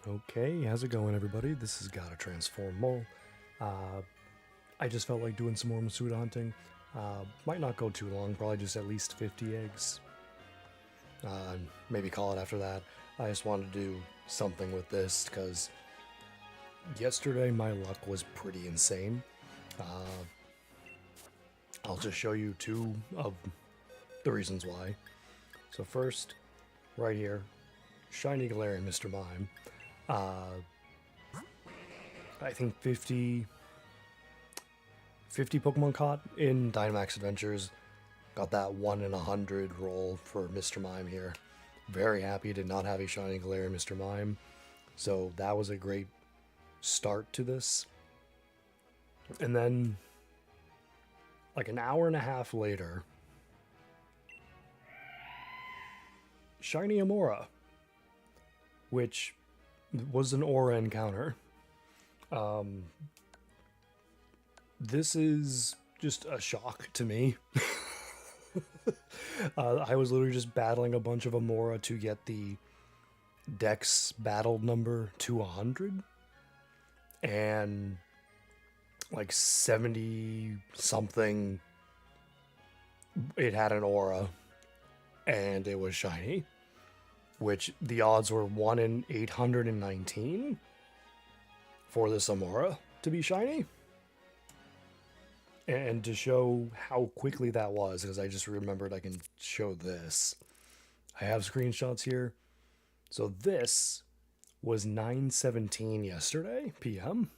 Okay, how's it going, everybody? This has Gotta Transform Mole. I just felt like doing some more Masuda hunting. Might not go too long, probably just at least 50 eggs. Maybe call it after that. I just wanted to do something with this because yesterday my luck was pretty insane. I'll just show you two of the reasons why. So first, right here, Shiny Galarian Mr. Mime. I think 50 Pokemon caught in Dynamax Adventures. Got that 1 in 100 roll for Mr. Mime here. Very happy to not have a Shiny Galarian Mr. Mime. So that was a great start to this. And then, like an hour and a half later, Shiny Amora, which was an aura encounter. This is just a shock to me. I was literally just battling a bunch of Amora to get the Dex battle number to 100. And like 70 something, it had an aura and it was shiny, which the odds were 1 in 819 for this Amora to be shiny. And to show how quickly that was, because I just remembered I can show this. I have screenshots here. So this was 9:17 yesterday p.m.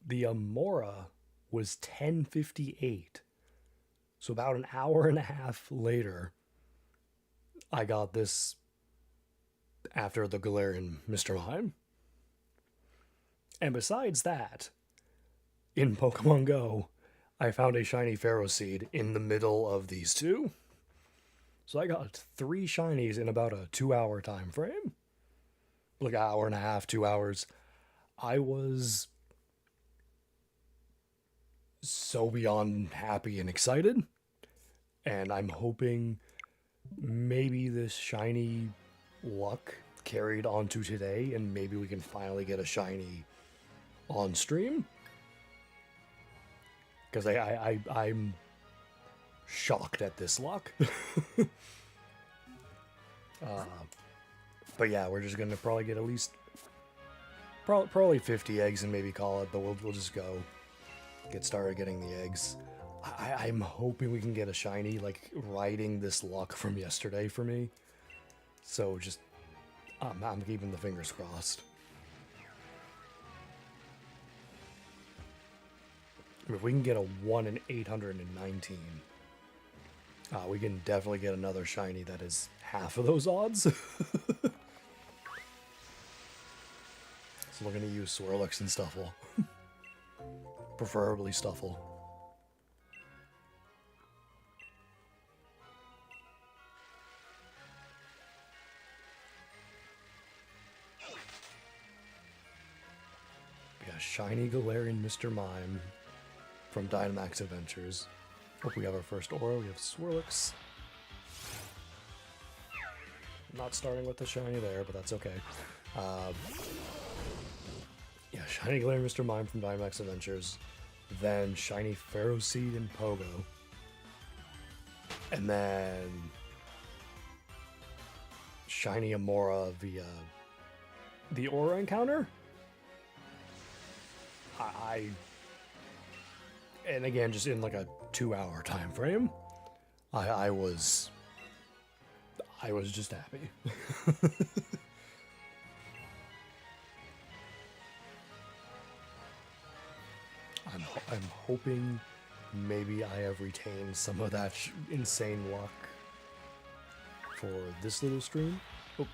The Amora was 10:58. So about an hour and a half later, I got this after the Galarian Mr. Mime. And besides that, in Pokemon Go, I found a shiny Pharaoh Seed in the middle of these two. So I got 3 shinies in about a 2-hour time frame. Like an hour and a half, 2 hours. I was so beyond happy and excited. And I'm hoping maybe this shiny luck carried onto today, and maybe we can finally get a shiny on stream. Because I'm shocked at this luck. But yeah, we're just gonna probably get at least probably 50 eggs and maybe call it. But we'll just go get started getting the eggs. I'm hoping we can get a shiny, like riding this luck from yesterday for me. So just I'm keeping the fingers crossed. If we can get a 1 in 819, we can definitely get another shiny that is half of those odds. So we're going to use Swirlix and Stufful. Preferably Stufful. Yeah, shiny Galarian Mr. Mime from Dynamax Adventures. Hope we have our first aura. We have Swirlix. Not starting with the shiny there, but that's okay. Yeah, shiny Galarian Mr. Mime from Dynamax Adventures. Then shiny Pharaoh Seed and Pogo. And then shiny Amora via the aura encounter. And again, just in like a 2-hour time frame, I was just happy. I'm hoping maybe I have retained some of that insane luck for this little stream. Oh,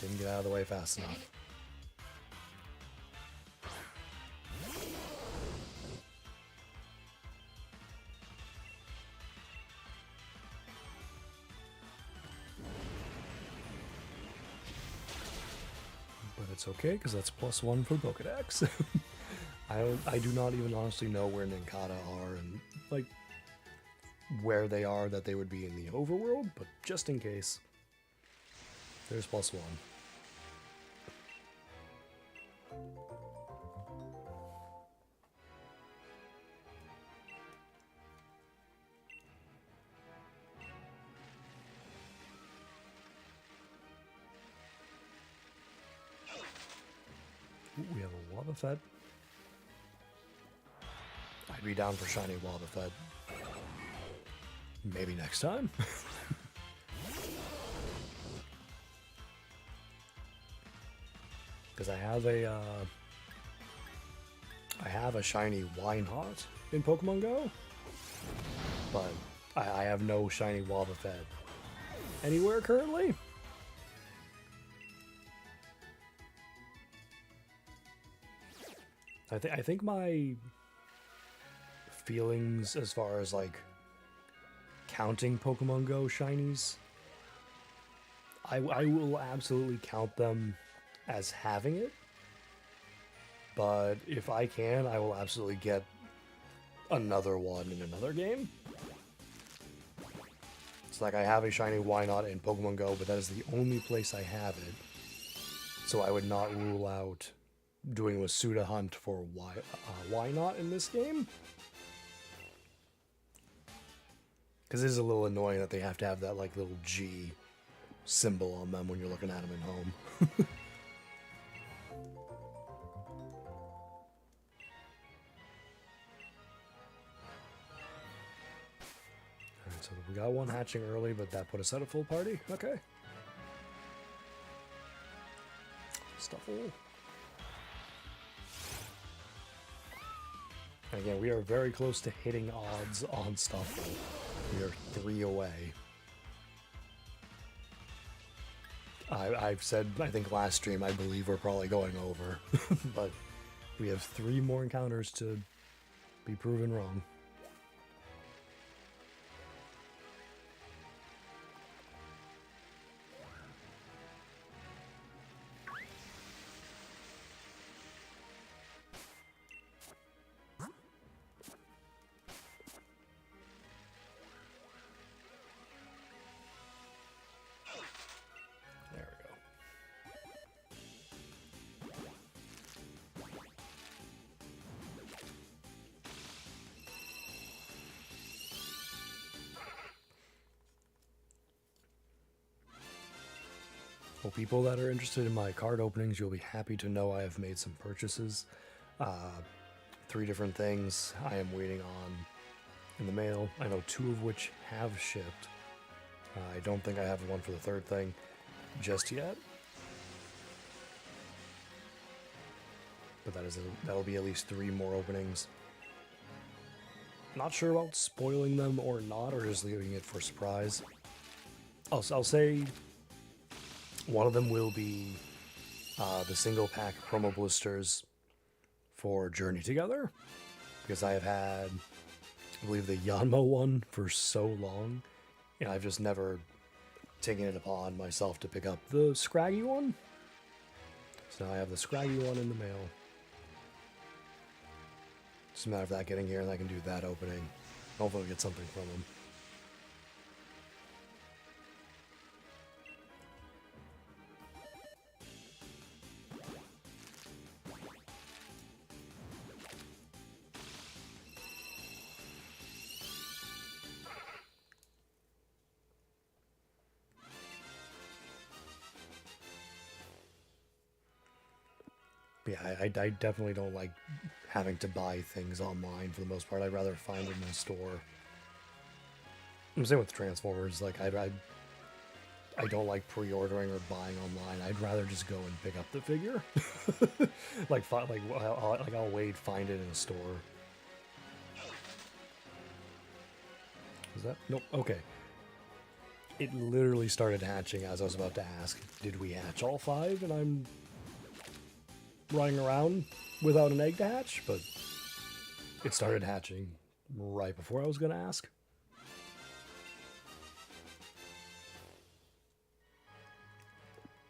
didn't get out of the way fast enough. But it's okay, because that's +1 for Pokedex. I do not even honestly know where Ninkata are and like where they are that they would be in the overworld, but just in case. There's +1. Ooh, we have a Wobbuffet. I'd be down for shiny Wobbuffet. Maybe next time. Because I have a shiny Wynot in Pokemon Go, but I have no shiny Wobbuffet anywhere currently. I think my feelings as far as like counting Pokemon Go shinies, I will absolutely count them as having it, but if I can, I will absolutely get another one in another game. It's like I have a shiny Wynot in Pokemon Go, but that is the only place I have it, so I would not rule out doing a Masuda hunt for Wynot in this game. Because it is a little annoying that they have to have that like little G symbol on them when you're looking at them in home. Alright, so we got one hatching early, but that put us at a full party. Okay. Stufful. And again, we are very close to hitting odds on Stufful. We are 3 away. I've said, I think last stream, I believe we're probably going over. But we have 3 more encounters to be proven wrong. Well, people that are interested in my card openings, you'll be happy to know I have made some purchases. 3 different things I am waiting on in the mail. I know 2 of which have shipped. I don't think I have one for the 3rd thing just yet. But that'll be at least 3 more openings. Not sure about spoiling them or not, or just leaving it for surprise. I'll say one of them will be the single pack promo blisters for Journey Together, because I have had, I believe, the Yanmo one for so long, and I've just never taken it upon myself to pick up the Scraggy one. So now I have the Scraggy one in the mail. It's a matter of that getting here, and I can do that opening. Hopefully I'll get something from them. Yeah, I definitely don't like having to buy things online for the most part. I'd rather find it in a store. I'm saying with Transformers, like I don't like pre-ordering or buying online. I'd rather just go and pick up the figure. I'll wait, find it in a store. Is that? Nope. Okay. It literally started hatching as I was about to ask, did we hatch all 5? And I'm running around without an egg to hatch, but it started hatching right before I was going to ask.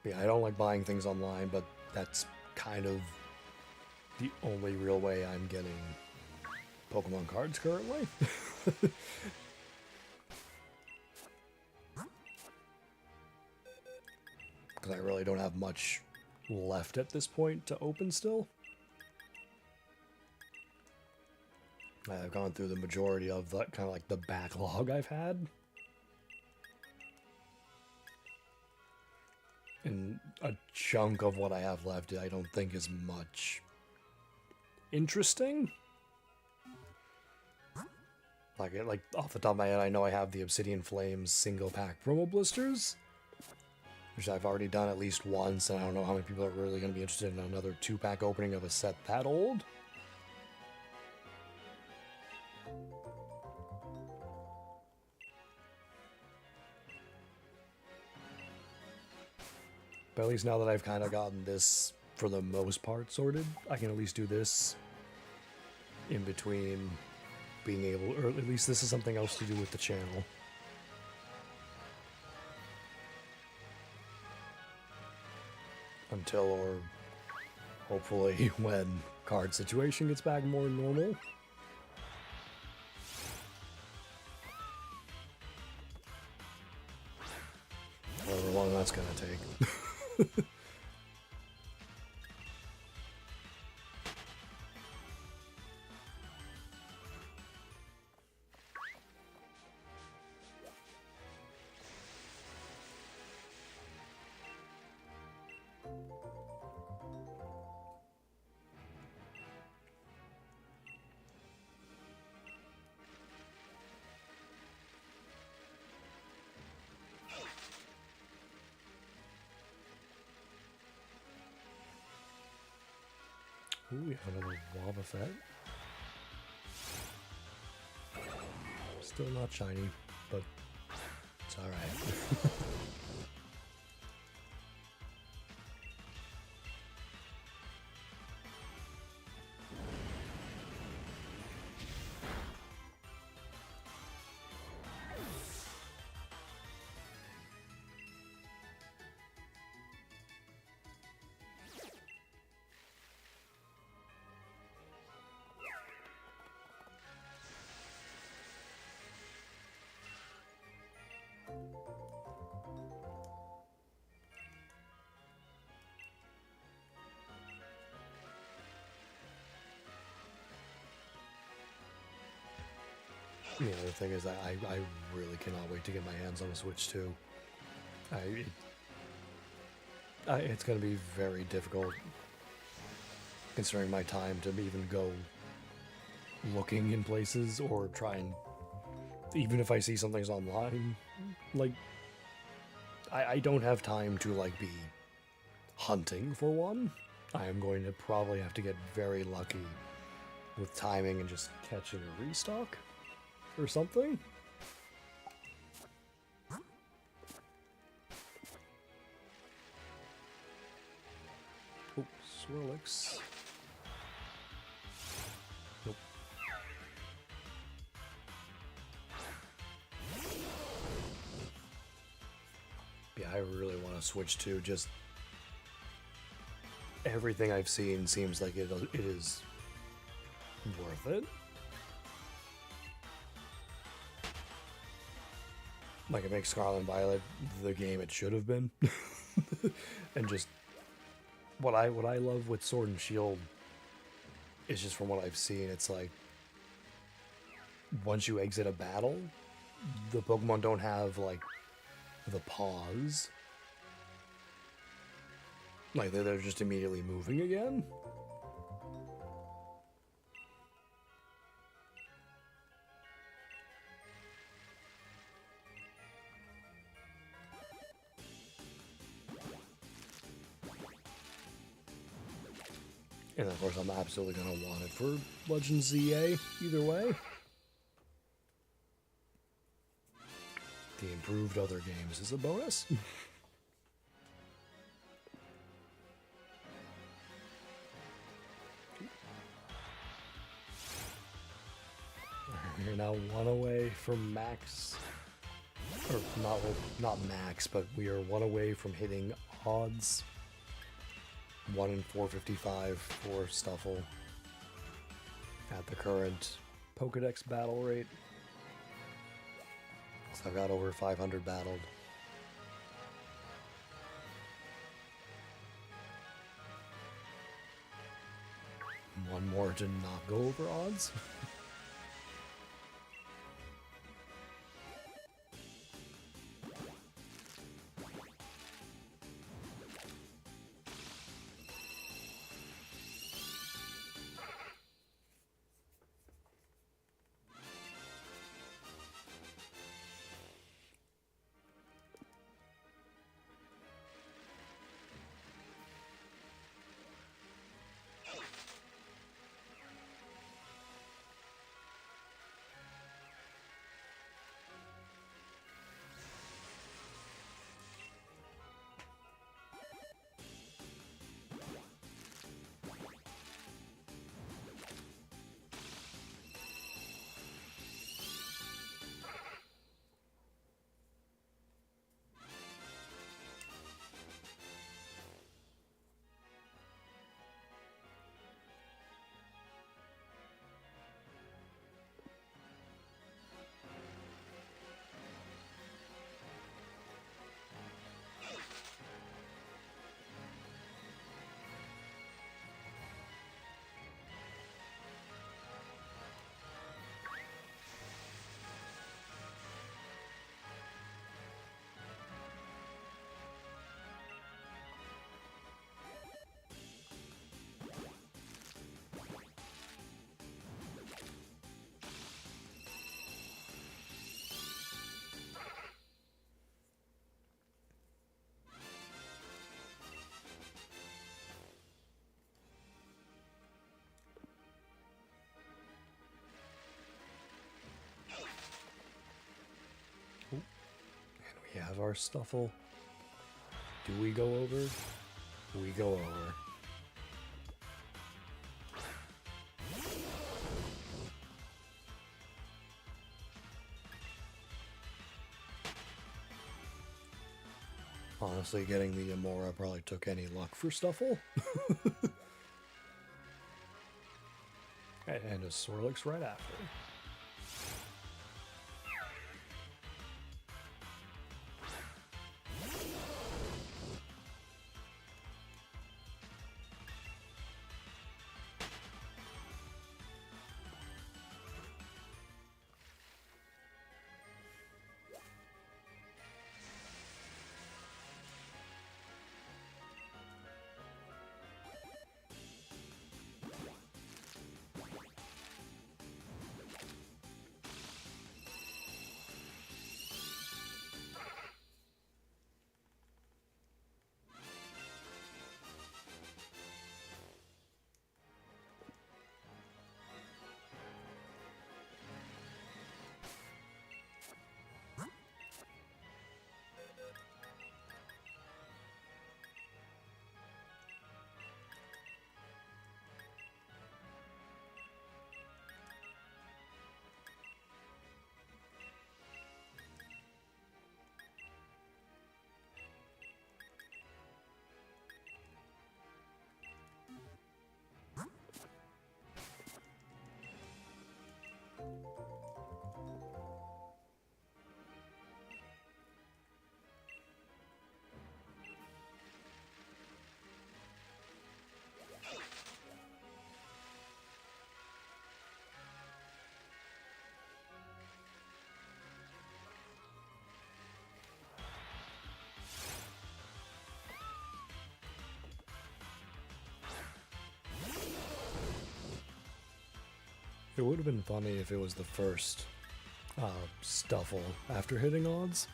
Yeah, I don't like buying things online, but that's kind of the only real way I'm getting Pokemon cards currently. because I really don't have much left at this point to open still. I've gone through the majority of the kind of like the backlog I've had. And a chunk of what I have left I don't think is much interesting. Like off the top of my head, I know I have the Obsidian Flames single pack promo blisters, which I've already done at least once, and I don't know how many people are really going to be interested in another 2-pack opening of a set that old. But at least now that I've kind of gotten this, for the most part, sorted, I can at least do this in between being able, or at least this is something else to do with the channel. Until, or hopefully when card situation gets back more normal. However long that's gonna take. Ooh, we have another Lava Fett. Still not shiny, but it's alright. The other thing is that I really cannot wait to get my hands on a Switch 2. It's going to be very difficult, considering my time, to even go looking in places or try and, even if I see something's online, like, I don't have time to, like, be hunting for one. I am going to probably have to get very lucky with timing and just catching a restock or something. Oh, Swirlix. Nope. Yeah, I really want to switch to just everything I've seen seems like it is worth it. Like, it makes Scarlet and Violet the game it should have been. And just what I love with Sword and Shield is just from what I've seen, it's like once you exit a battle, the Pokemon don't have like the pause. Like they're just immediately moving again. And of course, I'm absolutely going to want it for Legends ZA, either way. The improved other games is a bonus. We're now one away from max. Or not max, but we are one away from hitting odds. 1 in 455 for Stufful at the current Pokedex battle rate. So I've got over 500 battled. more to not go over odds. We have our Stufful. Do we go over? We go over. Honestly, getting the Amora probably took any luck for Stufful. And a Swirlix right after. It would have been funny if it was the first Stufful after hitting odds.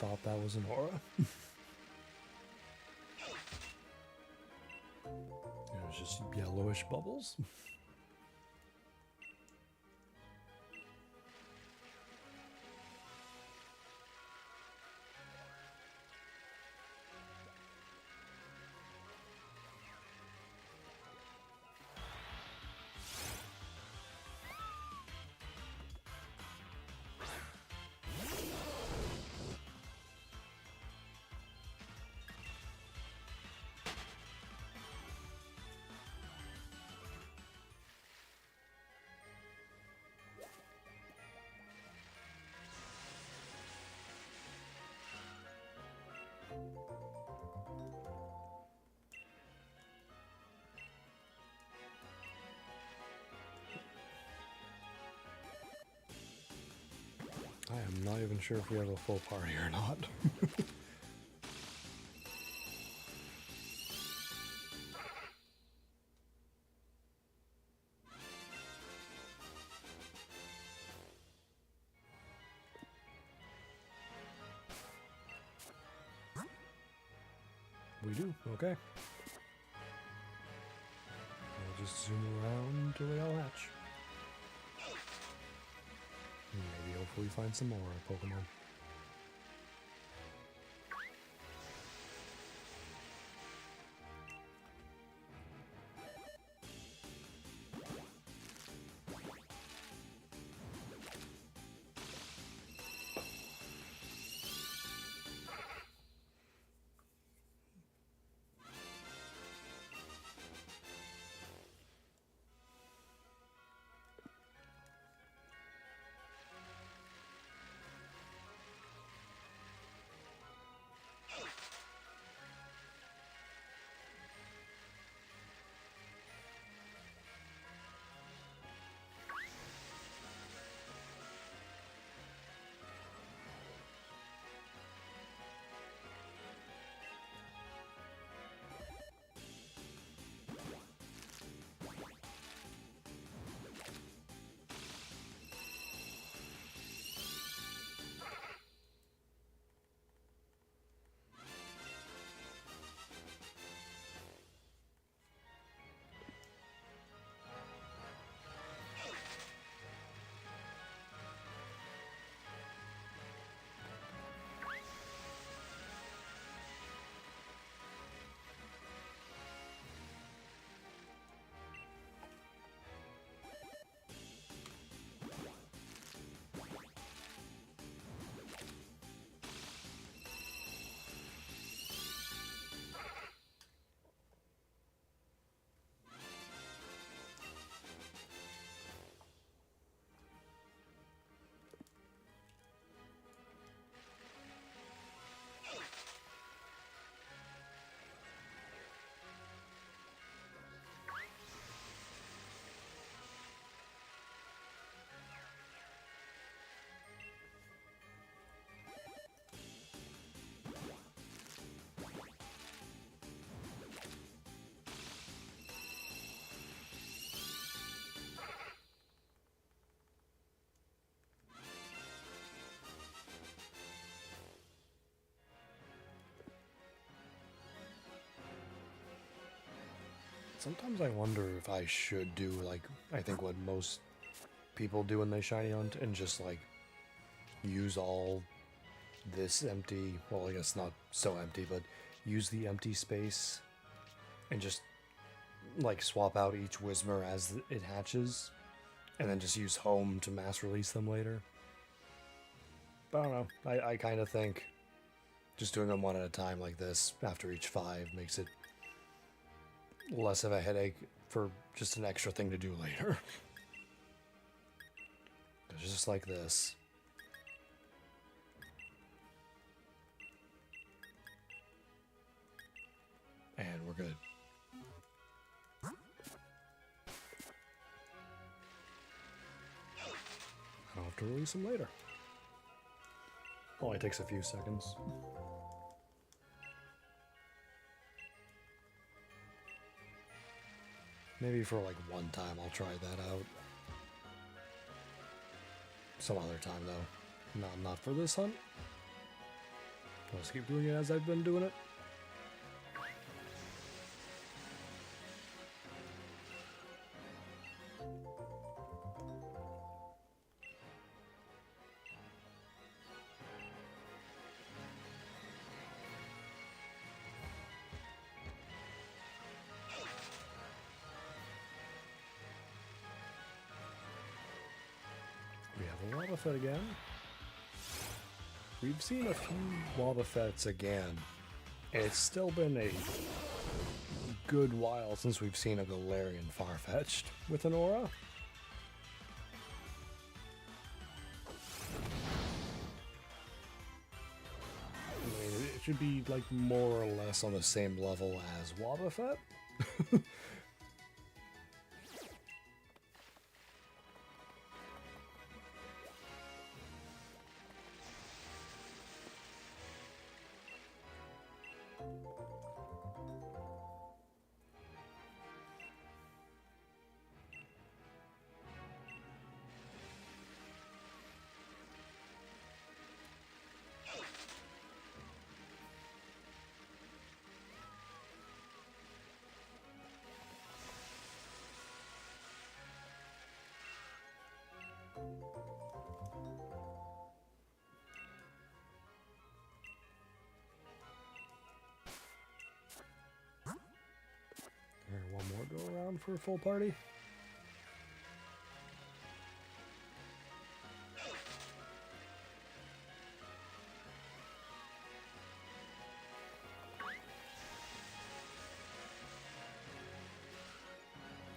thought that was an aura. It was just yellowish bubbles. I am not even sure if we have a full party or not. We do, okay. I'll just zoom around until they all hatch. Maybe hopefully find some more Pokemon. Sometimes I wonder if I should do, like, I think what most people do when they shiny hunt and just, like, use all this empty, well, I guess not so empty, but use the empty space and just, like, swap out each Whismur as it hatches and then just use home to mass release them later. But I don't know. I kind of think just doing them one at a time like this after each 5 makes it less of a headache for just an extra thing to do later. Just like this. And we're good. I'll have to release them later. Only takes a few seconds. Maybe for like one time I'll try that out. Some other time though. Not for this hunt. I'll just keep doing it as I've been doing it. We have a Wobbuffet again. We've seen a few Wobbuffets again, and it's still been a good while since we've seen a Galarian Farfetch'd with an aura. I mean, it should be like more or less on the same level as Wobbuffet. One more go around for a full party.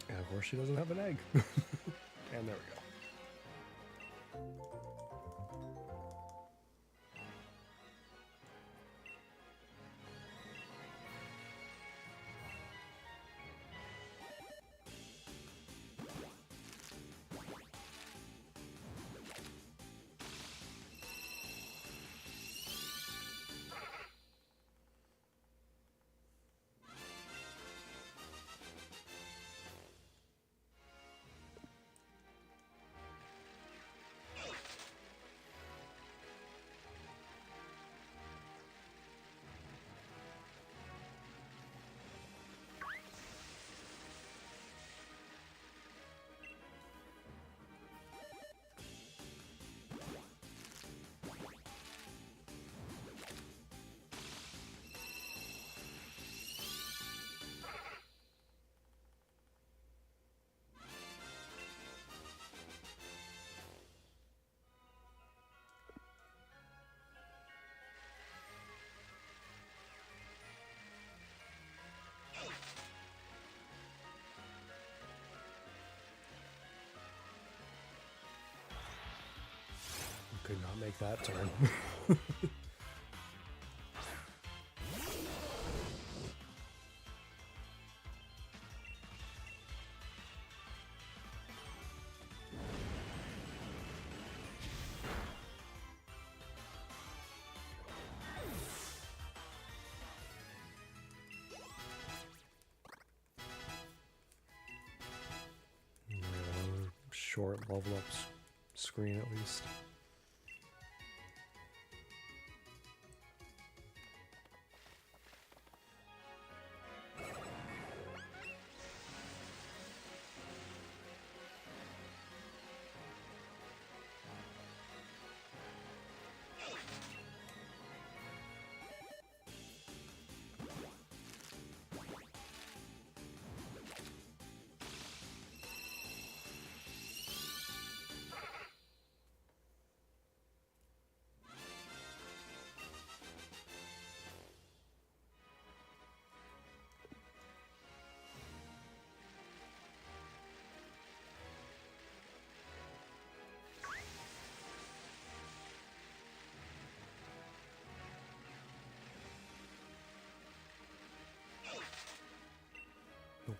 And of course she doesn't have an egg. And there we go. Could not make that turn. Short level up screen at least.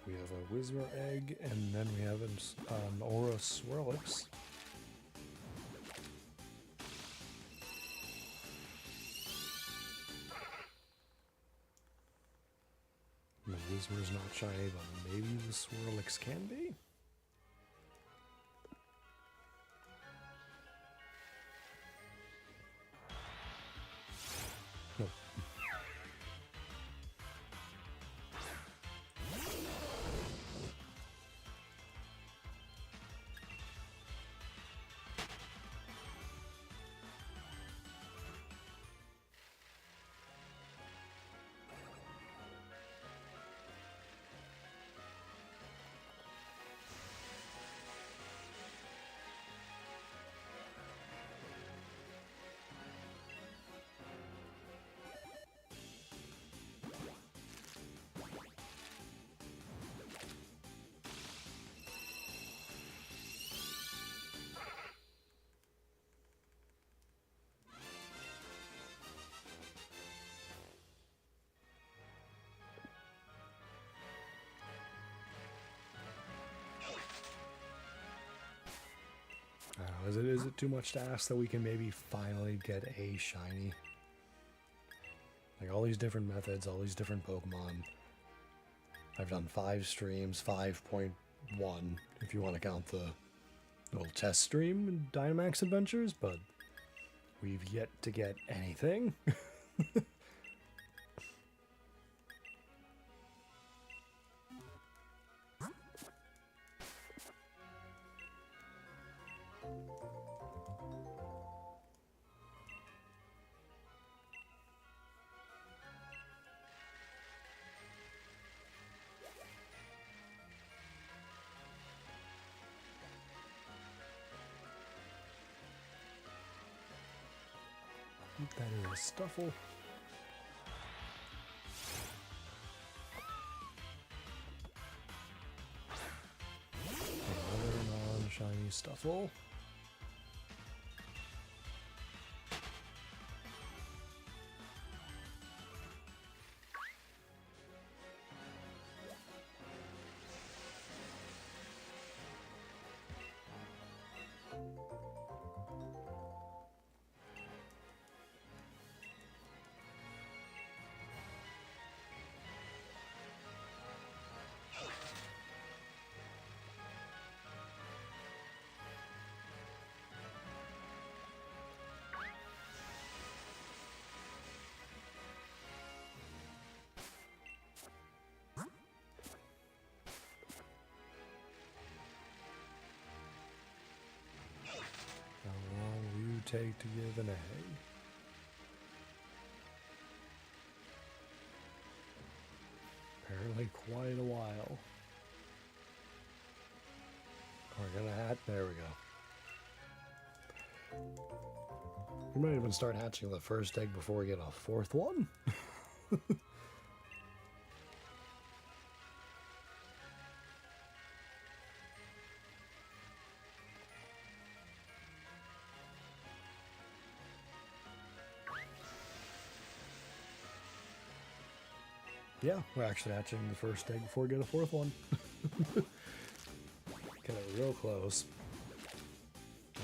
We have a Whismur egg, and then we have an Aura Swirlix. The Whismur's not shiny, but maybe the Swirlix can be? No, Is it too much to ask that we can maybe finally get a shiny? Like all these different methods, all these different Pokemon. I've done 5 streams, 5.1 if you want to count the little test stream in Dynamax Adventures, but we've yet to get anything. That is Stufful. Another non-shiny Stufful. How long will you take to give an egg? Apparently quite a while. We're gonna hatch. There we go. We might even start hatching the first egg before we get a 4th one. Yeah, we're actually hatching the first egg before we get a 4th one. Getting real close.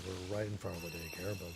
We're right in front of the daycare, but...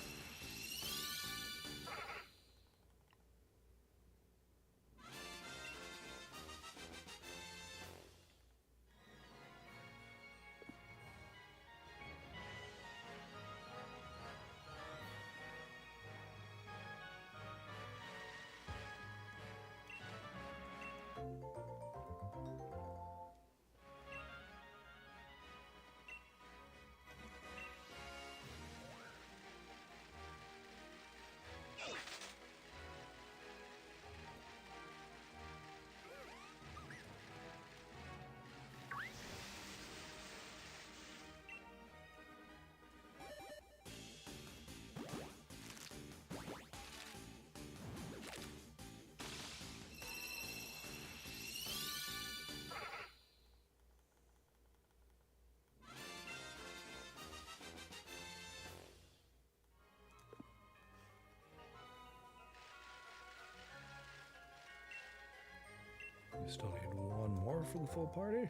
We still need one more for the full party.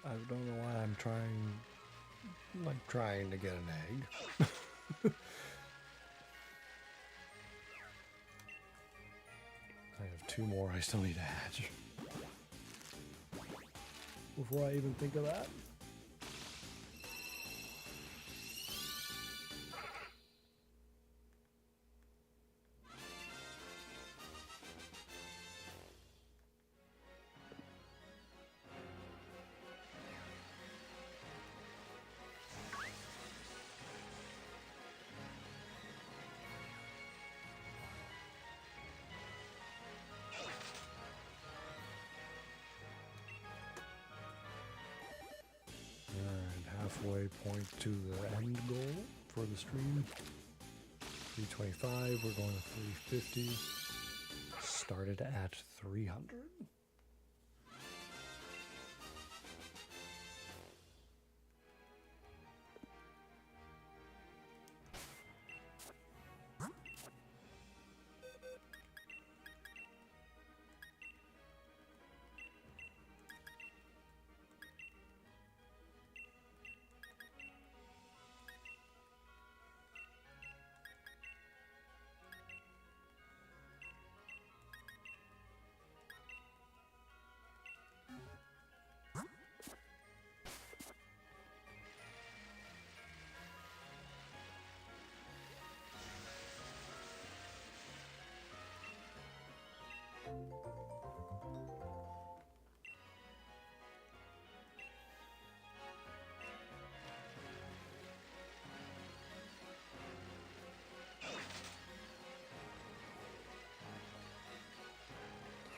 I don't know why I'm trying to get an egg. 2 more I still need to hatch. Before I even think of that. Halfway point to the end goal for the stream. 325, we're going to 350. Started at 300.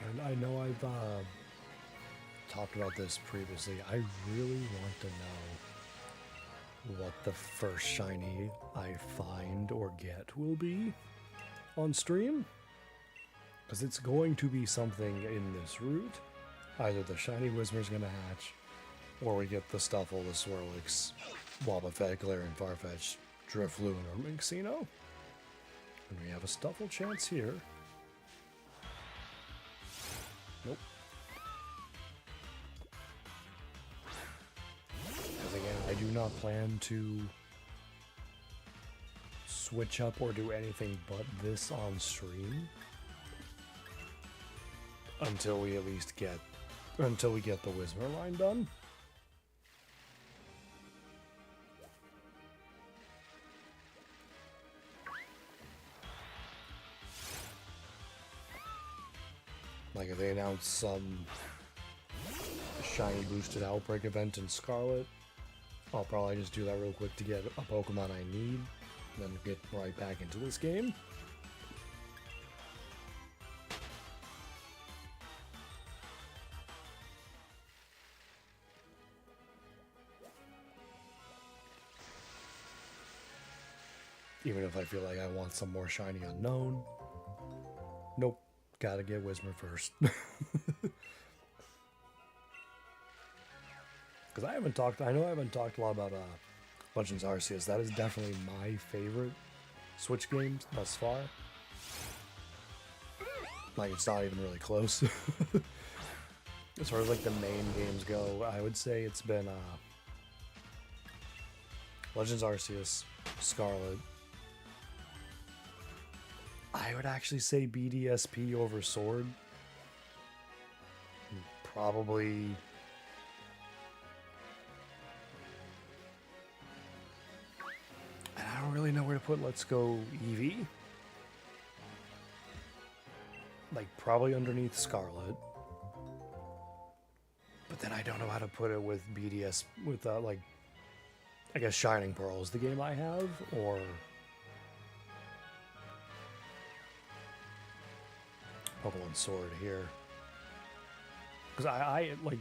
And I know I've talked about this previously. I really want to know what the first shiny I find or get will be on stream. Because it's going to be something in this route. Either the Shiny Whismur's going to hatch, or we get the Stufful, the Swirlix, Wobbuffet, Galarian Farfetch, Drifloon, or Minxino. And we have a Stufful chance here. Nope. Because again, I do not plan to switch up or do anything but this on stream. Until we at least get, until we get the Whismur line done. Like if they announce some shiny boosted outbreak event in Scarlet, I'll probably just do that real quick to get a Pokemon I need, and then get right back into this game. Even if I feel like I want some more shiny unknown. Nope. Gotta get Whismur first. Because I know I haven't talked a lot about Legends Arceus. That is definitely my favorite Switch game thus far. Like, it's not even really close. As far as like the main games go, I would say it's been Legends Arceus, Scarlet. I would actually say BDSP over Sword. Probably. I don't really know where to put Let's Go Eevee. Like, probably underneath Scarlet. But then I don't know how to put it with BDS, with like, I guess Shining Pearl is the game I have, or Pokemon Sword here. Because I like,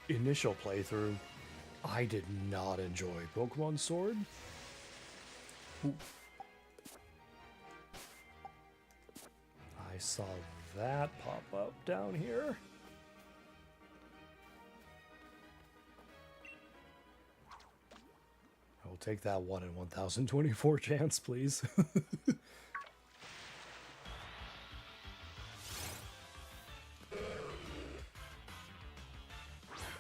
initial playthrough, I did not enjoy Pokemon Sword. Ooh. I saw that pop up down here. I will take that 1 in 1024 chance, please.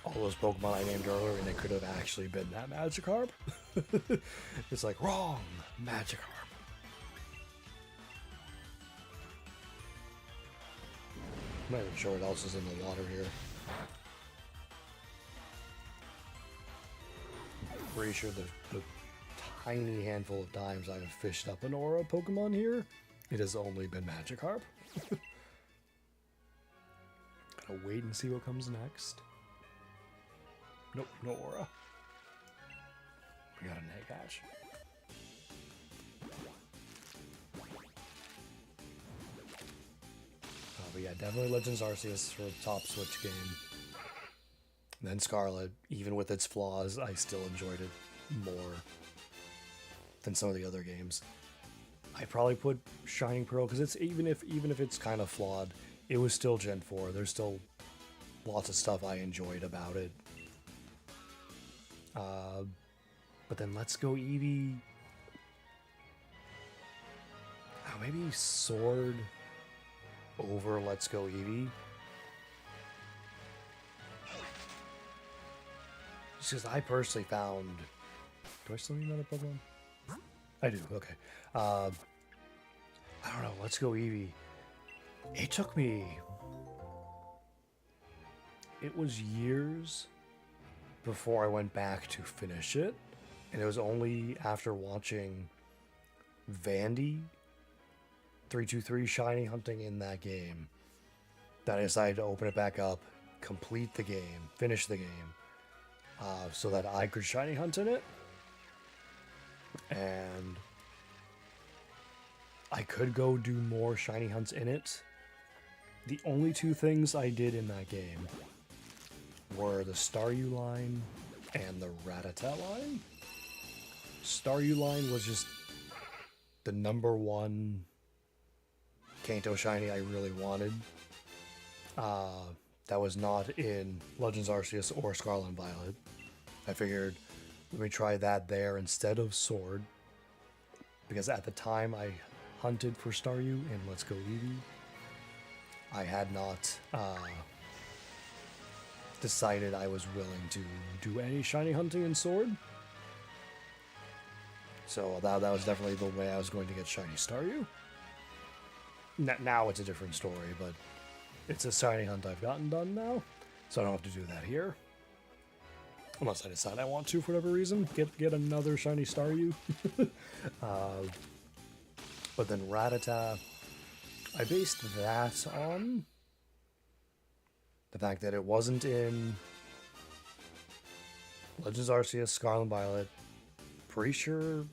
All those Pokemon I named earlier, and it could have actually been that Magikarp. It's like, wrong, Magikarp. I'm not even sure what else is in the water here. I'm pretty sure the tiny handful of times I've fished up an Aura Pokemon here, it has only been Magikarp. Gotta wait and see what comes next. Nope, no Aura. We got an egg hatch. But yeah, definitely Legends Arceus for a top Switch game. And then Scarlet, even with its flaws, I still enjoyed it more than some of the other games. I probably put Shining Pearl because it's even if it's kind of flawed, it was still Gen 4. There's still lots of stuff I enjoyed about it. But then Let's Go Eevee. Oh, maybe Sword over Let's Go Eevee. Just because I personally found... Do I still need another Pokemon? I do, okay. I don't know, Let's Go Eevee. It took me... It was years before I went back to finish it. And it was only after watching Vandy 323 shiny hunting in that game that I decided to open it back up, complete the game, finish the game, so that I could shiny hunt in it. And I could go do more shiny hunts in it. The only two things I did in that game were the Staryu line and the Rattata line. Staryu line was just the #1 Kanto shiny I really wanted. That was not in Legends Arceus or Scarlet and Violet. I figured, let me try that there instead of Sword. Because at the time I hunted for Staryu in Let's Go Eevee, I had not decided I was willing to do any shiny hunting in Sword. So that was definitely the way I was going to get shiny Staryu. Now it's a different story, but it's a shiny hunt I've gotten done now, so I don't have to do that here. Unless I decide I want to for whatever reason. Get another shiny Staryu. But then Rattata, I based that on the fact that it wasn't in Legends Arceus, Scarlet and Violet. Pretty sure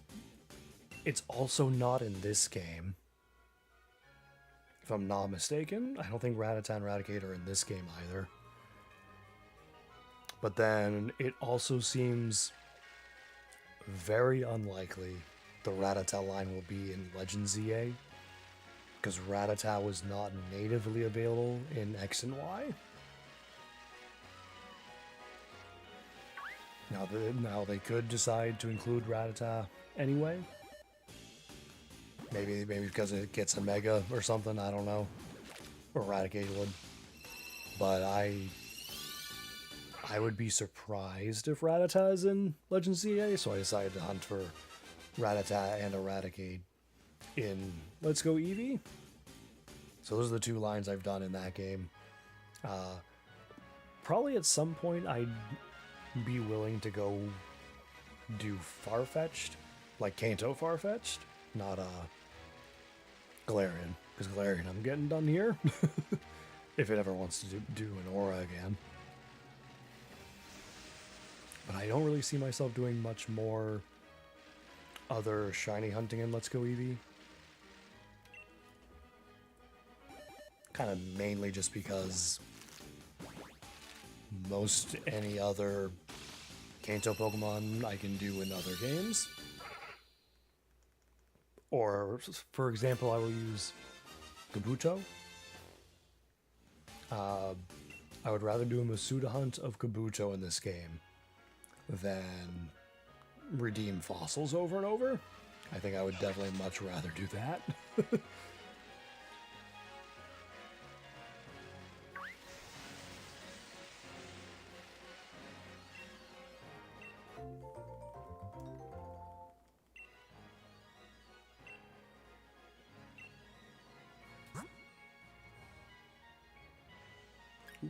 it's also not in this game. If I'm not mistaken, I don't think Rattata and Raticate are in this game either. But then it also seems very unlikely the Rattata line will be in Legends EA, because Rattata was not natively available in X and Y. Now they could decide to include Rattata anyway. Maybe because it gets a Mega or something, I don't know. Or Raticate would. But I would be surprised if Rattata is in Legends EA, so I decided to hunt for Rattata and Eradicate in Let's Go Eevee. So those are the two lines I've done in that game. Probably at some point I'd be willing to go do Farfetch'd, like Kanto Farfetch'd, not Galarian, because Galarian I'm getting done here. If it ever wants to do an Aura again. But I don't really see myself doing much more other shiny hunting in Let's Go Eevee. Kind of mainly just because most any other Kanto Pokemon I can do in other games. Or, for example, I will use Kabuto. I would rather do a Masuda hunt of Kabuto in this game than redeem fossils over and over. I think I would definitely much rather do that.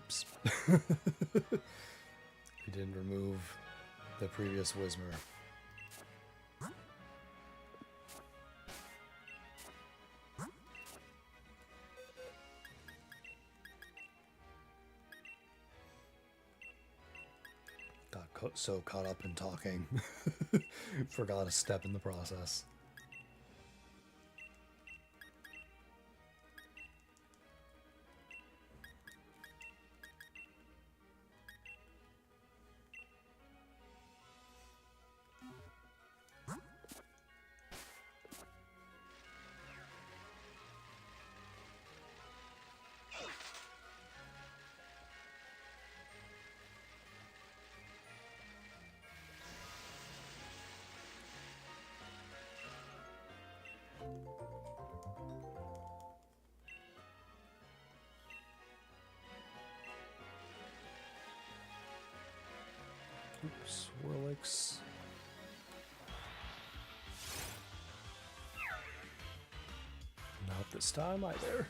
Oops. We didn't remove the previous Whismur. Got so caught up in talking. Forgot a step in the process. Oops, Swirlix. Not this time either.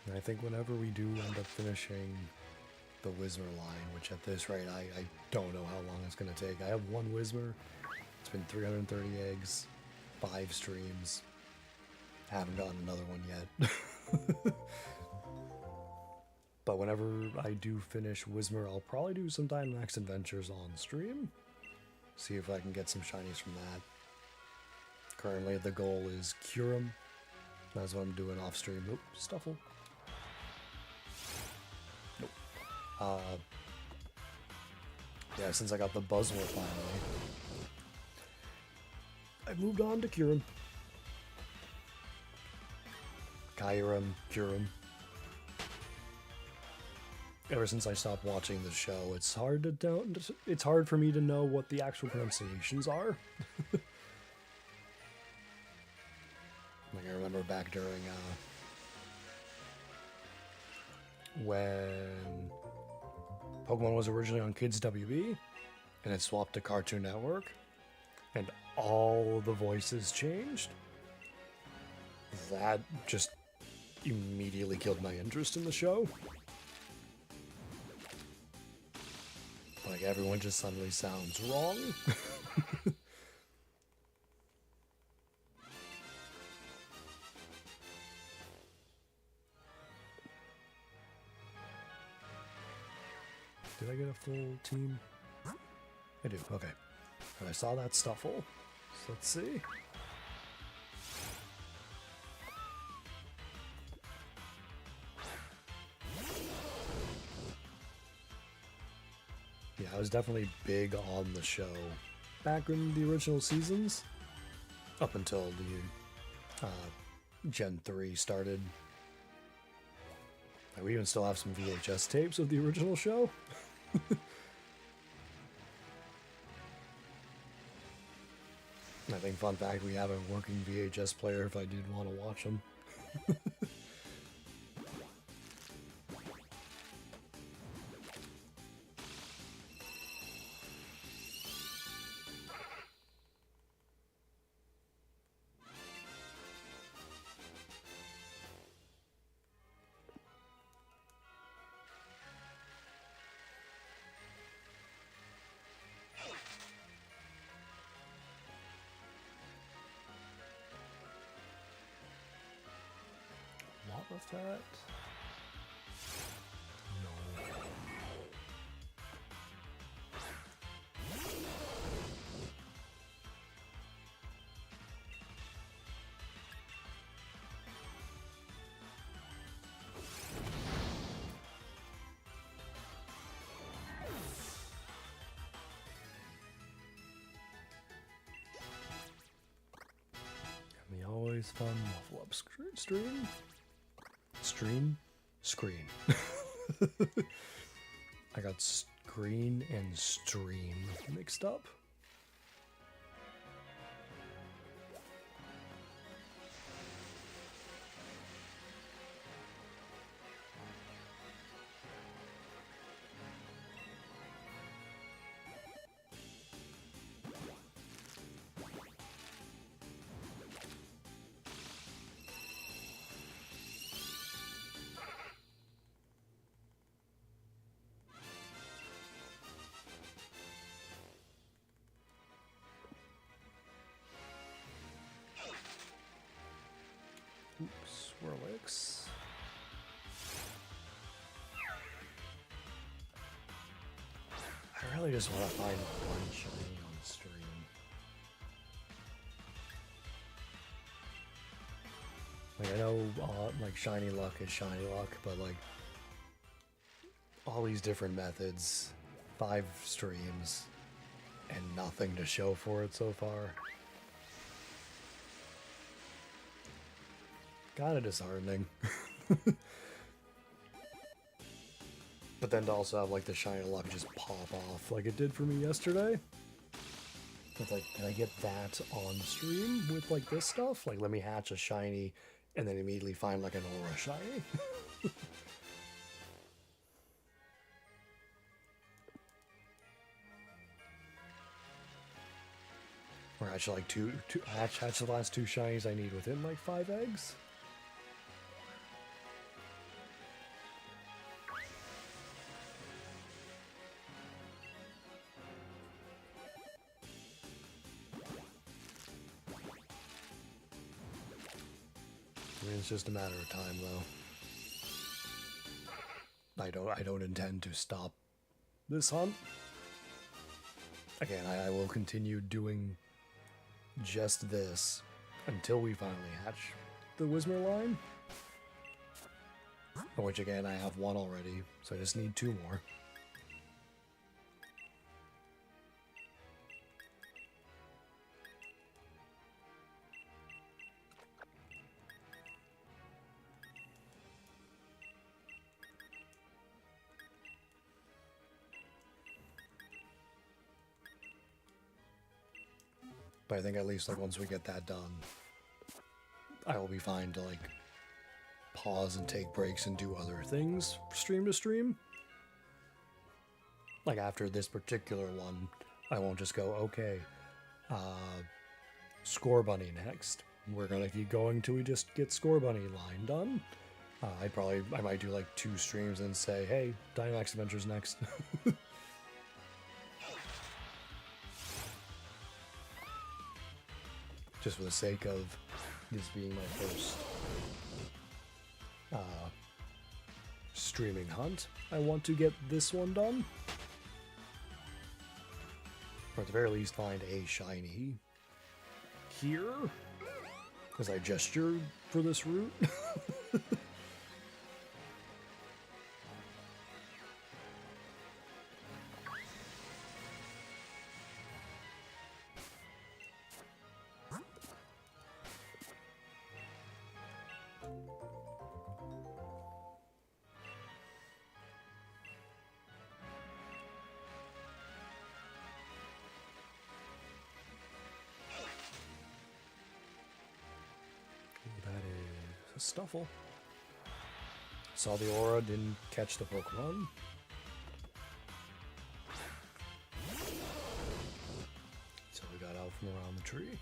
And I think whenever we do end up finishing the Whismur line, which at this rate I don't know how long it's going to take. I have one Whismur. It's been 330 eggs, 5 streams. Haven't gotten another one yet. But whenever I do finish Whismur, I'll probably do some Dynamax Adventures on stream. See if I can get some shinies from that. Currently the goal is Kyurem. That's what I'm doing off stream. Nope, Stufful. Nope. Yeah, since I got the Buzzwole finally, I moved on to Kyurem. Kyurem. Ever since I stopped watching the show, it's hard for me to know what the actual pronunciations are. Like I remember back during when Pokemon was originally on Kids WB and it swapped to Cartoon Network and all the voices changed. That just immediately killed my interest in the show. Like everyone just suddenly sounds wrong. Did I get a full team? I do, okay. And I saw that Stufful. So let's see. Yeah, I was definitely big on the show back in the original seasons, up until the Gen 3 started. Like, we even still have some VHS tapes of the original show. I think, fun fact, we have a working VHS player if I did want to watch them. What was that? No. always fun. Muffle up stream. Screen. I got screen and stream mixed up. Oops, Swirlix. I really just want to find one shiny on the stream. Like, I know, like, shiny luck is shiny luck, but, like, all these different methods, 5 streams, and nothing to show for it so far. Kinda disheartening. But then to also have like the shiny luck just pop off like it did for me yesterday. It's like, can I get that on stream with like this stuff? Like, let me hatch a shiny and then immediately find like an aura shiny. Or hatch like hatch the last 2 shinies I need within like 5 eggs. I mean, it's just a matter of time, though. I don't intend to stop this hunt. Again, I will continue doing just this until we finally hatch the Whismur line. Which, again, I have 1 already, so I just need 2 more. But I think at least like once we get that done, I will be fine to like pause and take breaks and do other things stream to stream. Like after this particular one, I won't just go, okay, Score Bunny next. We're gonna keep going till we just get Score Bunny line done. I might do like 2 streams and say, hey, Dynamax Adventure's next. Just for the sake of this being my first streaming hunt, I want to get this one done. Or at the very least find a shiny here, as I gestured for this route. Stufful. Saw the aura, didn't catch the Pokemon. So we got out from around the tree.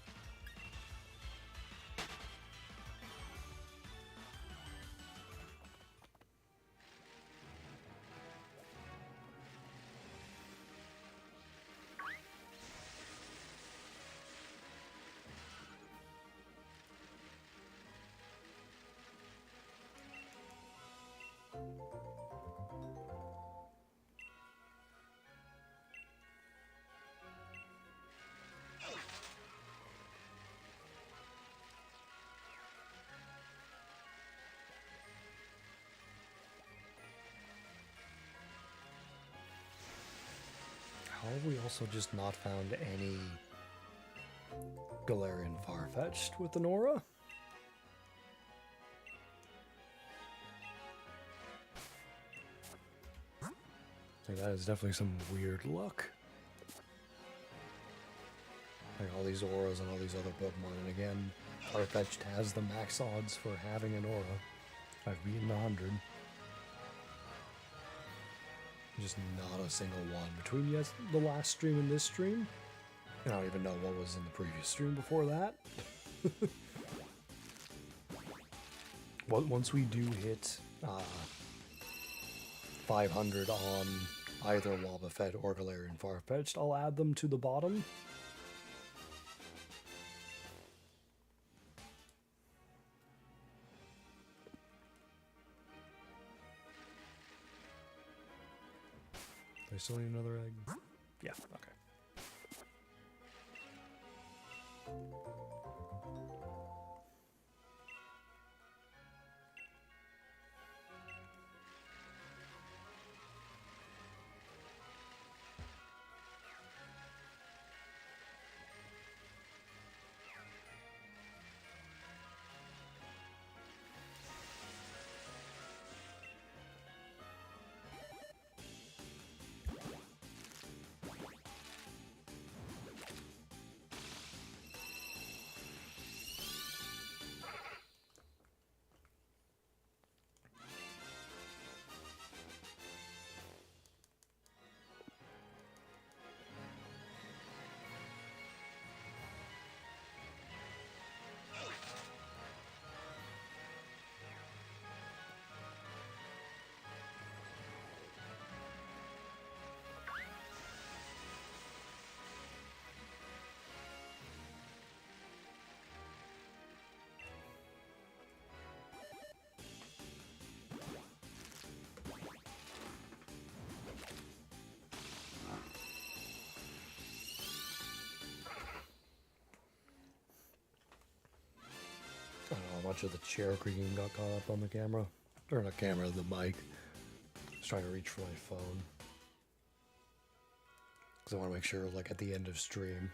How have we also just not found any Galarian Farfetch'd with an aura? Like, that is definitely some weird luck. Like all these auras and all these other Pokemon, and again, Farfetch'd has the max odds for having an aura. I've beaten 100. Just not a single one. Between the last stream and this stream, I don't even know what was in the previous stream before that. Once we do hit 500 on either Wobbuffet or Galarian Farfetch'd, I'll add them to the bottom. Do I still need another egg? Yeah, okay. I don't know how much of the chair creaking got caught up on the camera. Or not camera, the mic. I was trying to reach for my phone. Because I want to make sure, like, at the end of stream,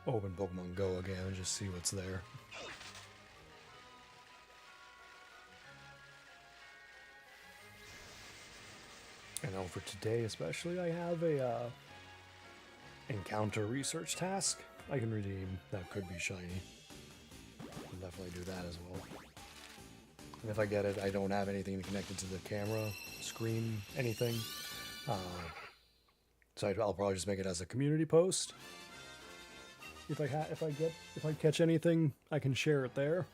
open Pokemon Go again and just see what's there. And now for today especially, I have a encounter research task I can redeem that could be shiny. I'll definitely do that as well. And if I get it, I don't have anything connected to the camera, screen, anything. So I'll probably just make it as a community post. If I catch anything, I can share it there.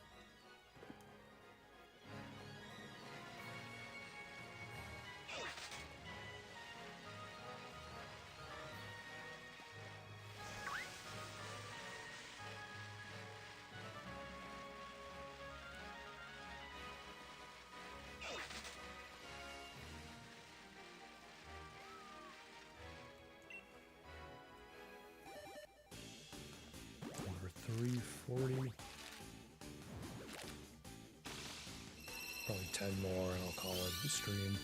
Number 340. Probably 10 more and I'll call it the stream.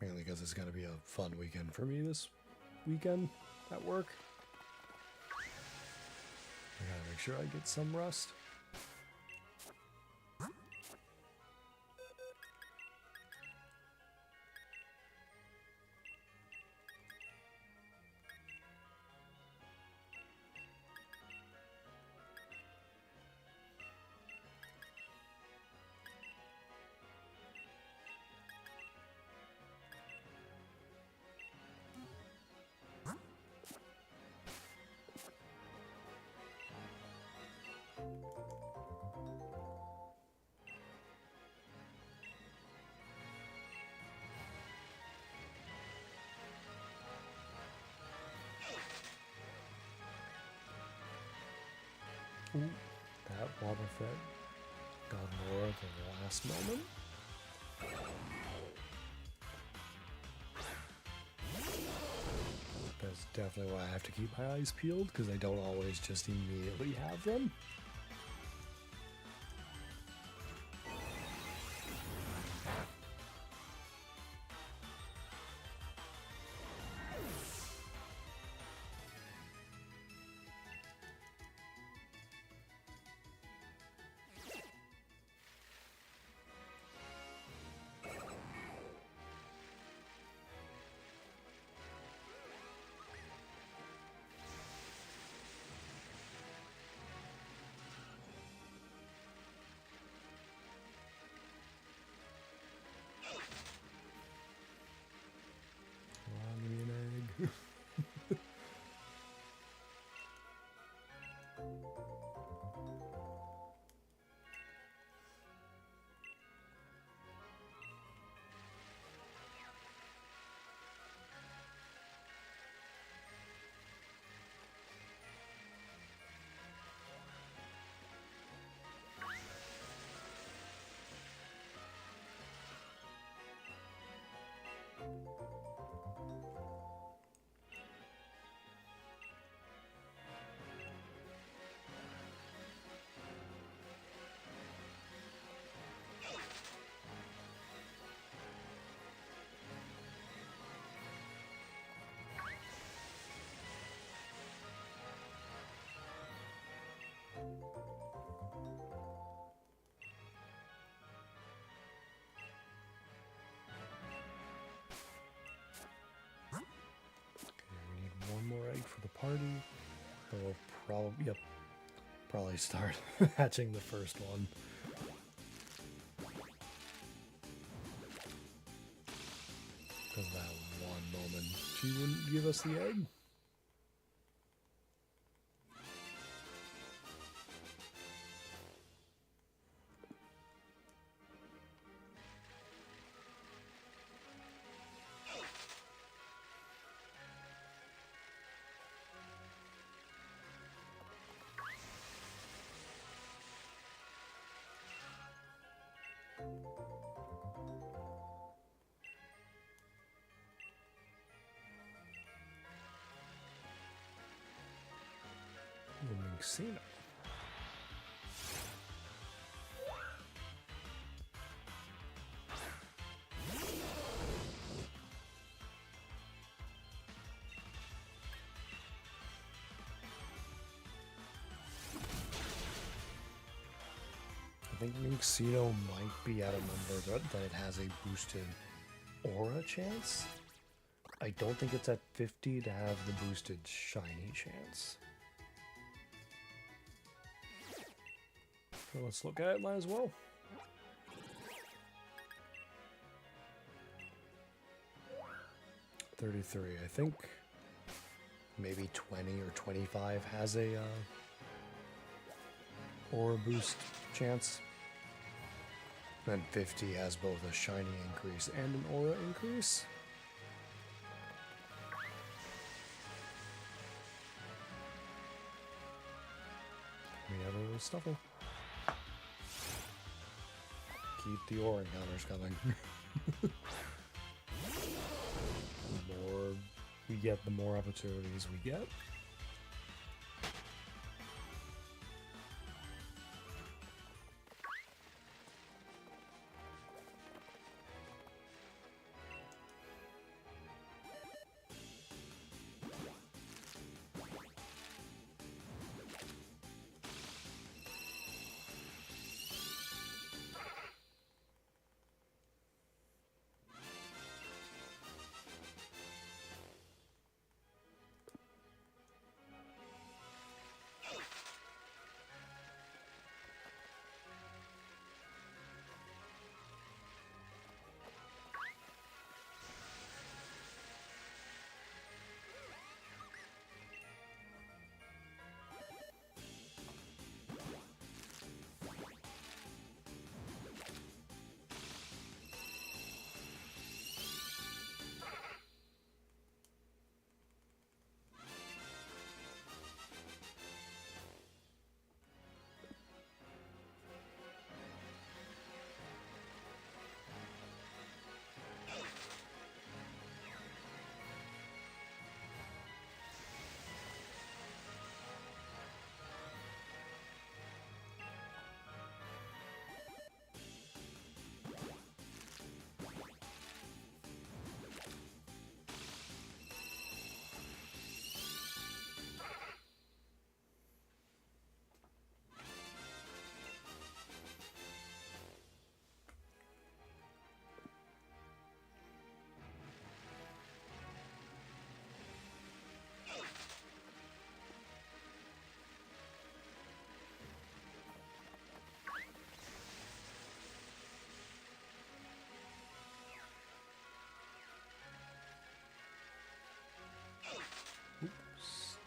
Mainly because it's going to be a fun weekend for me this weekend at work. I gotta make sure I get some rest. Ooh, that Wobbuffet got more at the last moment. That's definitely why I have to keep my eyes peeled, because I don't always just immediately have them. yep, probably start hatching the first one. Because that one moment she wouldn't give us the egg. Casino. I think Minxino might be at a number that it has a boosted aura chance. I don't think it's at 50 to have the boosted shiny chance. So let's look at it, might as well. $33, I think maybe 20 or 25 has a aura boost chance. And 50 has both a shiny increase and an aura increase. We have a Stufful. Keep the aura encounters coming. The more we get, the more opportunities we get.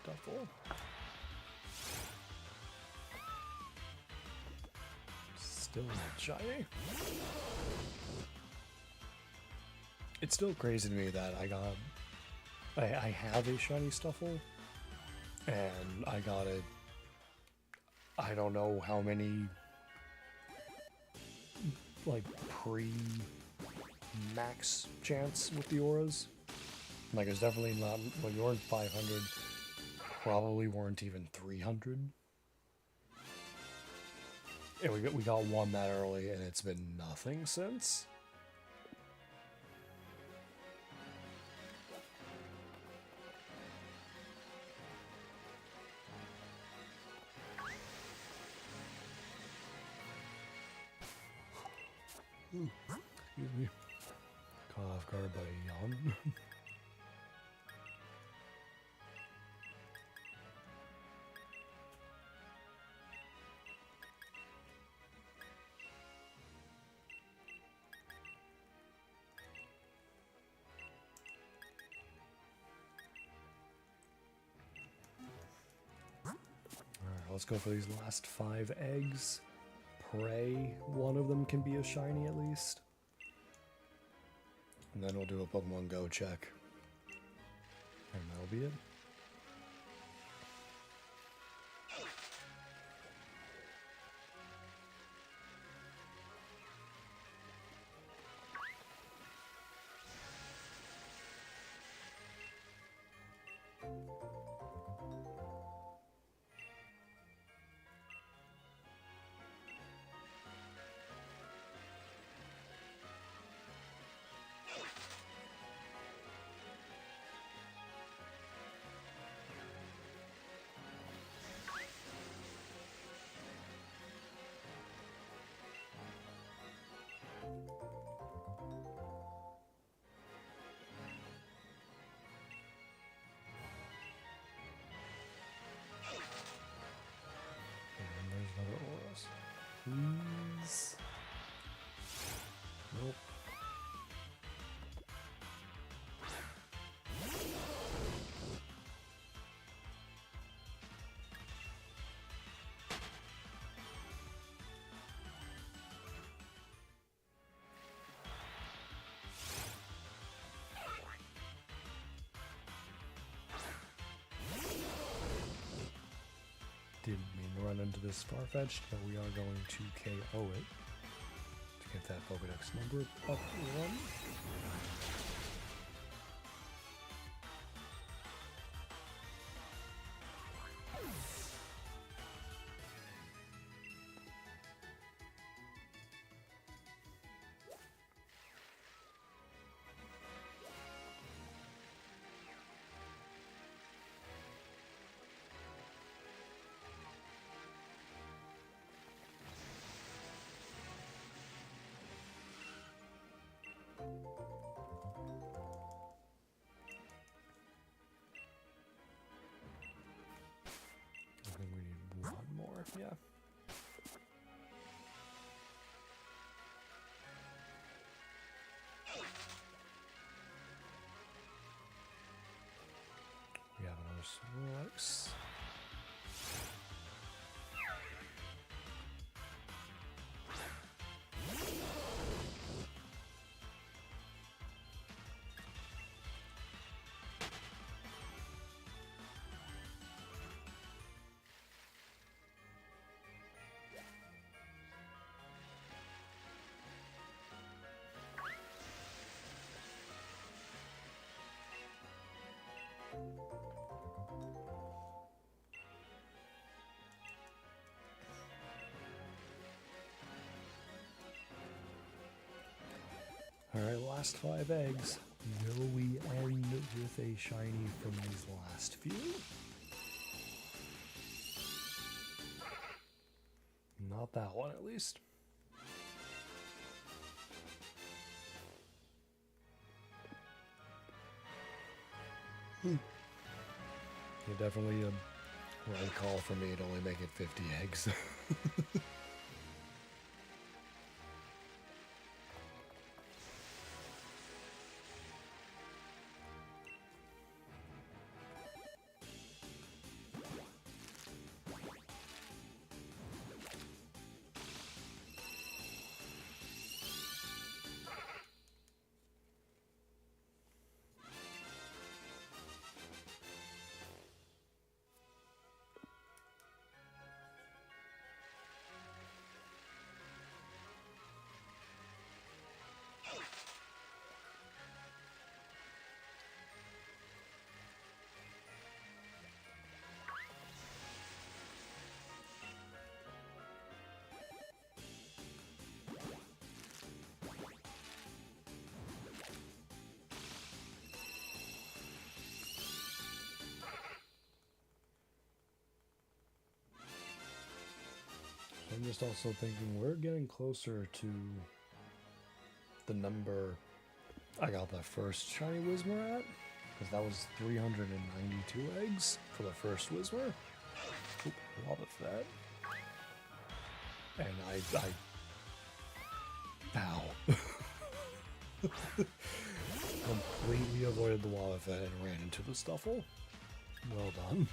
Stufful. Still not shiny. It's still crazy to me that I have a shiny Stufful, and I got it. I don't know how many like pre-max chance with the auras. Like, it's definitely not, well, you weren't 500, probably weren't even 300. And we got one that early, and it's been nothing since. Ooh, excuse me. Caught off guard by a yawn. let's go for these last 5 eggs. Pray one of them can be a shiny at least. And then we'll do a Pokemon Go check. And that'll be it. Please. Nope. Didn't mean to run into this Farfetch'd, but we are going to KO it to get that Pokedex number up 1. I think we need 1 more, yeah. We have another Swirlix. Alright, last 5 eggs. Will we end with a shiny from these last few? Not that one, at least. Yeah, definitely a right call for me to only make it 50 eggs. I'm just also thinking we're getting closer to the number I got that first Shiny Whismur at, because that was 392 eggs for the first Whismur. Oop, a lot of that. And ow. Completely avoided the Wobbuffet and ran into the Stufful. Well done.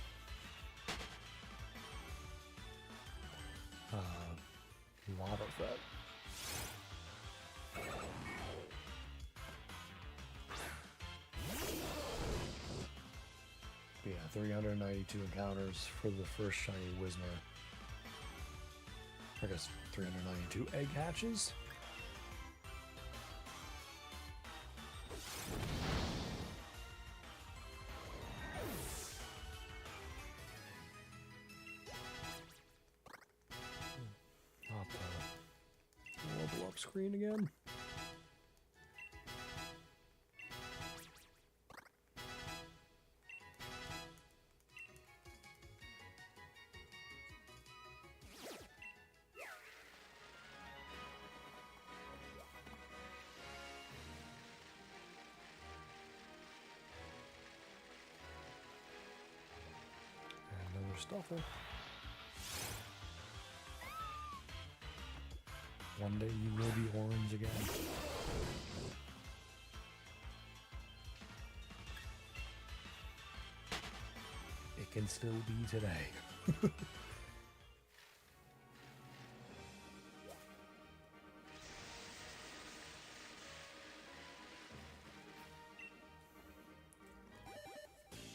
392 encounters for the first Shiny Whismur. I guess 392 egg hatches. Not the level up screen again. Stufful. One day you will be orange again. It can still be today.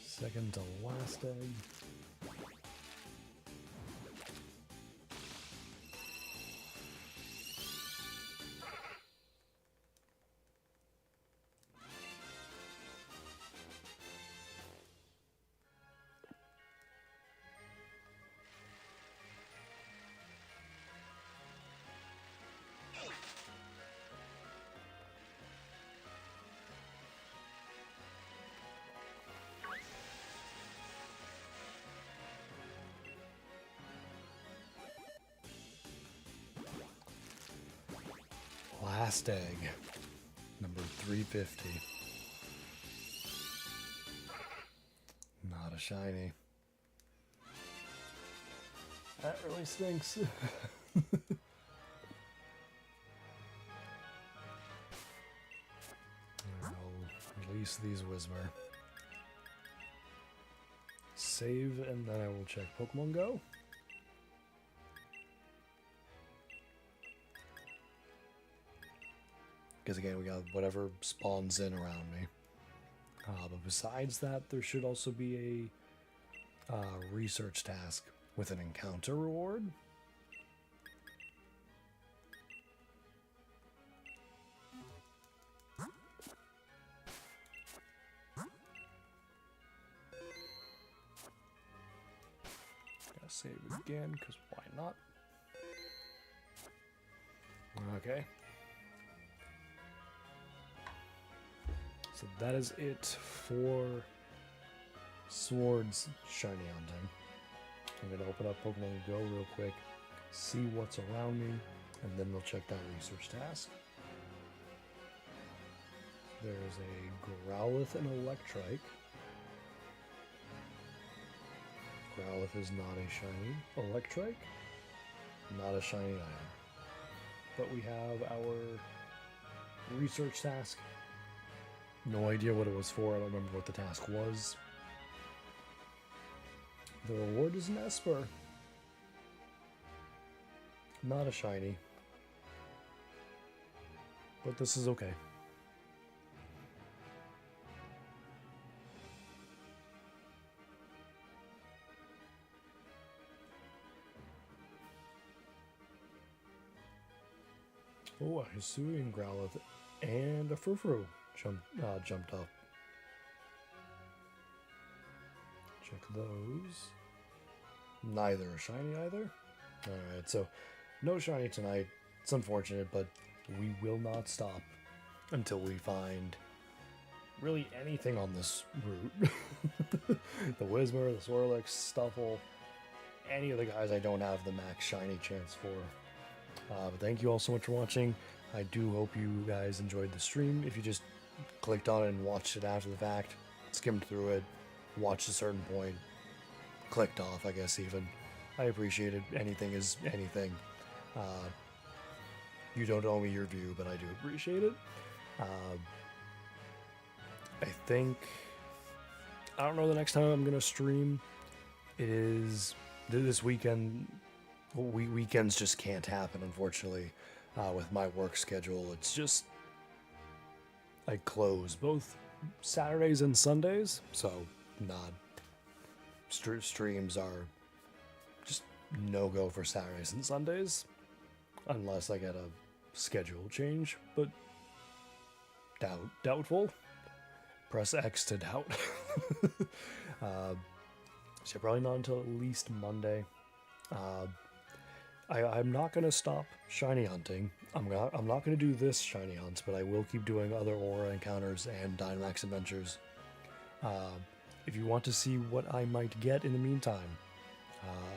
Second to last egg. Last egg, number 350. Not a shiny. That really stinks. I'll release these Whismur. Save, and then I will check Pokemon Go. Because again, we got whatever spawns in around me. But besides that, there should also be a research task with an encounter reward. Gotta save again, because why not? Okay. So that is it for Swords Shiny Hunting. I'm going to open up Pokemon Go real quick, see what's around me, and then we'll check that research task. There's a Growlithe and Electrike. Growlithe is not a shiny. Electrike, not a shiny either. But we have our research task. No idea what it was for. I don't remember what the task was. The reward is an Esper. Not a shiny. But this is okay. Oh, a Hisuian Growlithe and a Furfuru jumped up. Check those. Neither a shiny either. Alright, so no shiny tonight. It's unfortunate, but we will not stop until we find really anything on this route. The Whismur, the Swirlix, Stufful, any of the guys I don't have the max shiny chance for. But thank you all so much for watching. I do hope you guys enjoyed the stream. If you just clicked on it and watched it after the fact, skimmed through it, watched a certain point, clicked off, I guess even, I appreciate it. Anything is anything. You don't owe me your view, but I do appreciate it. I don't know the next time I'm going to stream. It is this weekend. Weekends just can't happen, unfortunately, with my work schedule. It's just, I close both Saturdays and Sundays, so streams are just no-go for Saturdays and Sundays, unless I get a schedule change, but doubtful. Press X to doubt. So probably not until at least Monday. I'm not gonna stop shiny hunting. I'm not gonna do this shiny hunts, but I will keep doing other aura encounters and Dynamax adventures. If you want to see what I might get in the meantime,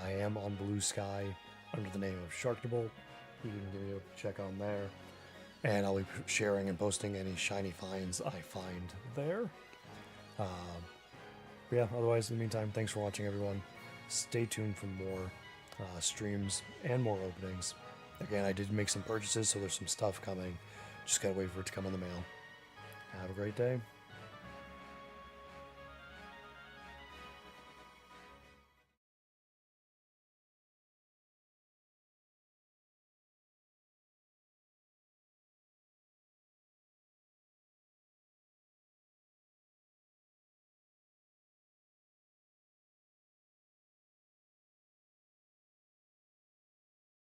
I am on Blue Sky under the name of Sharktable. You can give me a check on there, and I'll be sharing and posting any shiny finds I find there. Yeah, otherwise, in the meantime, thanks for watching, everyone. Stay tuned for more streams and more openings. Again, I did make some purchases, so there's some stuff coming. Just gotta wait for it to come in the mail. Have a great day.